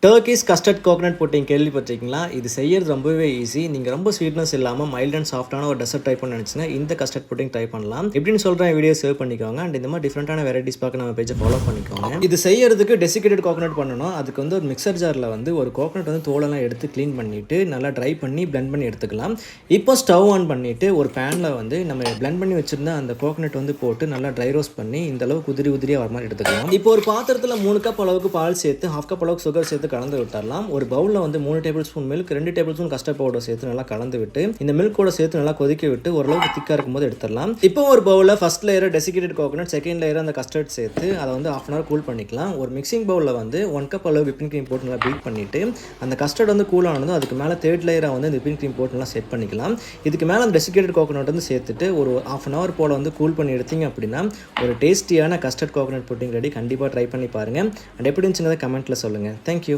Turkish custard coconut pudding கேள்விப்பட்டிருக்கீங்களா? இது செய்யறது ரொம்பவே ஈஸி. நீங்கள் ரொம்ப ஸ்வீட்னஸ் இல்லாமல் மைல்ட் அண்ட் சாஃப்டான ஒரு டெசர்ட் ட்ரை பண்ண நினச்சிங்கன்னா இந்த கஸ்டர்ட் புட்டிங் ட்ரை பண்ணலாம். எப்படின்னு சொல்கிறேன், வீடியோ சேவ் பண்ணிக்கோங்க. அண்ட் இந்த மாதிரி டிஃப்ரெண்டான வெரைட்டிஸ் பார்க்க நம்ம பேஜை ஃபாலோ பண்ணிக்கோங்க. இது செய்யறதுக்கு டெசிகேட்டட் கோகனட் பண்ணணும். அதுக்கு வந்து ஒரு மிக்சர் ஜாரில் வந்து ஒரு கோகனட் வந்து தோலெல்லாம் எடுத்து க்ளீன் பண்ணிவிட்டு நல்லா ட்ரை பண்ணி பிளெண்ட் பண்ணி எடுத்துக்கலாம். இப்போ ஸ்டவ் ஆன் பண்ணிவிட்டு ஒரு பேனில் வந்து நம்ம பிளெண்ட் பண்ணி வச்சுருந்த அந்த கோகனட் வந்து போட்டு நல்லா ட்ரை ரோஸ்ட் பண்ணி இந்த அளவுக்கு உதிரியாக வர மாதிரி எடுத்துக்கலாம். இப்போ ஒரு பாத்திரத்தில் 3 கப் அளவுக்கு பால் சேர்த்து 1/2 கப் அளவுக்கு சுகர் சேர்த்து கலந்து விட்டுறலாம். ஒரு பவுலில் வந்து 3 table spoon milk, 2 table spoon custard powder சேர்த்து நல்லா கலந்து விட்டு இந்த மில்கோட சேர்த்து நல்லா கொதிக்க விட்டு ஓரளவுக்கு திக்காக இருக்கும்போது எடுத்துடலாம். இப்போ ஒரு பவுலில் first layer desiccated coconut, second layer அந்த கஸ்டர்ட் சேர்த்து அதை வந்து 1/2 hour கூல் பண்ணிக்கலாம். ஒரு மிக்சிங் பவுலில் வந்து 1 கப் அளவு விப்பிங் க்ரீம் போட்டு நல்லா பீட் பண்ணிட்டு அந்த கஸ்டர்ட் வந்து கூல் ஆனதும் அதுக்கு மேலே தேர்ட் லேயராக வந்து இந்த விப்பிங் க்ரீம் போட்டு நல்லா செட் பண்ணிக்கலாம். இதுக்கு மேலே அந்த டெசிகேட்டட் கோகனட் வந்து சேர்த்துட்டு ஒரு 1/2 hour போல் வந்து கூல் பண்ணி எடுத்தீங்க அப்படின்னா ஒரு டேஸ்டியான கஸ்டர்ட் கோகனட் புட்டிங் ரெடி. கண்டிப்பாக ட்ரை பண்ணி பாருங்கள். அண்ட் எப்படி இருந்துச்சுங்கிறத கமெண்ட்டில் சொல்லுங்கள். தேங்க்யூ.